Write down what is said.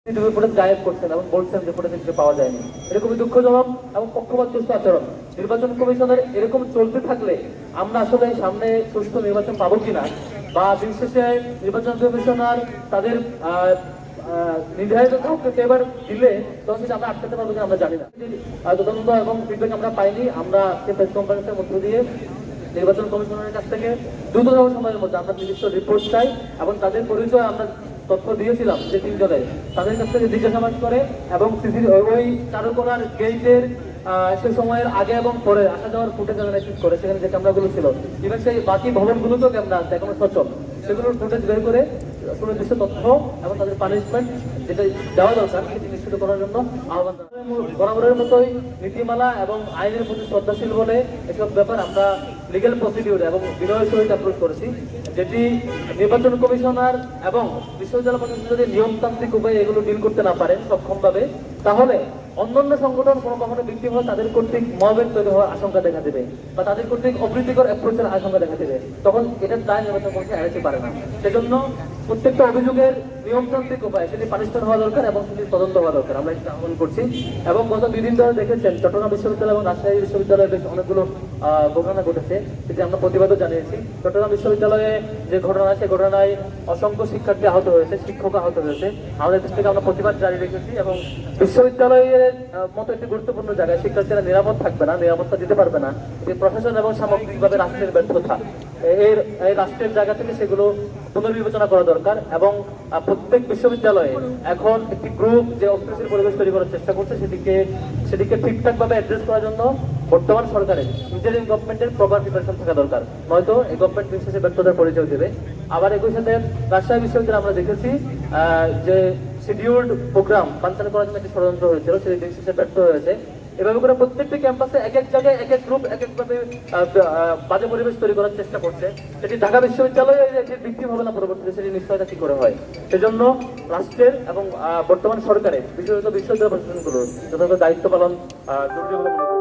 Footage গায়েব করছেন এবং বলছেন যে ফুটেজ কিছু পাওয়া যায়নি। এরকমই দুঃখজনক এবং পক্ষপাতদুষ্ট আচরণ। নির্বাচন কমিশনের এরকম চলতে থাকলে আমরা আসলে সামনে সুষ্ঠু নির্বাচন পাবো কিনা, বা দিন শেষে নির্বাচন কমিশনার তাদের নির্ধারিত এবার দিলে তখন কিন্তু আমরা আটকাতে পারবো কিনা আমরা জানি না। তদন্ত এবং ফিডব্যাক আমরা পাইনি। আমরা প্রেস কনফারেন্সের মধ্য দিয়ে নির্বাচন কমিশনের কাছ থেকে দ্রুততম সময়ের মধ্যে আমরা নির্দিষ্ট রিপোর্ট চাই এবং তাদের পরিচয় আমরা তথ্য দিয়েছিলাম যে তিনজনের, তাদের কাছ থেকে জিজ্ঞাসাবাদ করে এবং ওই চারুকলার গেটের সে সময়ের আগে এবং পরে আসা যাওয়ার ফুটেজ অ্যানালাইসিস করে সেখানে যে ক্যামেরাগুলো ছিল, ইভেন সেই বাকি ভবনগুলোতেও ক্যামেরা আছে এখনো সচল, সেগুলোর ফুটেজ বের করে সুনির্দিষ্ট তথ্য এবং তাদের পানিশমেন্ট যেটা দেওয়া দরকার সেটি নিশ্চিত করার জন্য আহ্বান জানাই। বরাবরের মতোই নীতিমালা এবং আইনের প্রতি শ্রদ্ধাশীল বলে এসব ব্যাপার আমরা লিগ্যাল প্রসিডিউর এবং বিনয়ের সহিত অ্যাপ্রোচ করেছি, যেটি নির্বাচন কমিশনার এবং বিশ্ববিদ্যালয় প্রশাসন যদি নিয়মতান্ত্রিক উপায়ে এগুলো ডিল করতে না পারেন সক্ষমভাবে, তাহলে অন্যান্য সংগঠন কোনো কখনো বিক্রি হয় তাদের কর্তৃক মবের তৈরি হওয়ার আশঙ্কা দেখা দেবে বা তাদের কর্তৃক অপ্রীতিকর অ্যাপ্রোচের আশঙ্কা দেখা দেবে, তখন এটার দায় নির্বাচন কমিশন এড়াতে পারে না। সেজন্য প্রত্যেকটা অভিযোগের নিয়মতান্ত্রিক উপায় সেটি পানিশমেন্ট হওয়া দরকার এবং সেটি তদন্ত হওয়া দরকার, আমরা এটা আহ্বান করছি। এবং গত 2 দিন ধরে দেখেছেন চট্টগ্রাম বিশ্ববিদ্যালয় এবং রাজশাহী বিশ্ববিদ্যালয়ে বেশ অনেকগুলো ঘটনা ঘটেছে, সেটি আমরা প্রতিবাদও জানিয়েছি। চট্টগ্রাম বিশ্ববিদ্যালয়ে যে ঘটনা, সে ঘটনায় অসংখ্য শিক্ষার্থী আহত হয়েছে, শিক্ষক আহত হয়েছে। আমাদের দেশ থেকে আমরা প্রতিবাদ জারি রেখেছি এবং বিশ্ববিদ্যালয়ের মতো একটি গুরুত্বপূর্ণ জায়গায় শিক্ষার্থীরা নিরাপদ থাকবে না, নিরাপত্তা দিতে পারবে না, এই প্রশাসন এবং সামগ্রিকভাবে রাষ্ট্রের ব্যর্থতা। এই রাষ্ট্রের জায়গা থেকে সেগুলো পুনর্বিবেচনা করা দরকার এবং প্রত্যেক বিশ্ববিদ্যালয়ে এখন একটি গ্রুপ যে অস্থিতিশীল পরিবেশ তৈরি করার চেষ্টা করছে সেটিকে ঠিকঠাক ভাবে অ্যাড্রেস করার জন্য বর্তমান সরকারের ইন্টারিম গভর্নমেন্টের প্রপার প্রিপারেশন থাকা দরকার, নয়তো এই গভর্নমেন্ট দিন শেষে ব্যর্থতার পরিচয় দেবে। আবার একই সাথে রাজশাহী বিশ্ববিদ্যালয়ে আমরা দেখেছি যে শিডিউলড প্রোগ্রাম বানচাল করার জন্য একটি ষড়যন্ত্র হয়েছিল, সেটি দিন শেষে ব্যর্থ হয়েছে। এভাবে করে প্রত্যেকটি ক্যাম্পাসে এক এক জায়গায় এক এক গ্রুপ এক একভাবে বাজে পরিবেশ তৈরি করার চেষ্টা করছে, সেটি ঢাকা বিশ্ববিদ্যালয়ে এটির ভিত্তি হবে না, পরবর্তীতে সেটি নিশ্চয়তা কি করে হয়। সেজন্য রাষ্ট্রের এবং বর্তমান সরকারের বিশেষত বিশ্ববিদ্যালয় প্রশাসনগুলোর যথাযথ দায়িত্ব পালন জরুরি বলে মনে করি।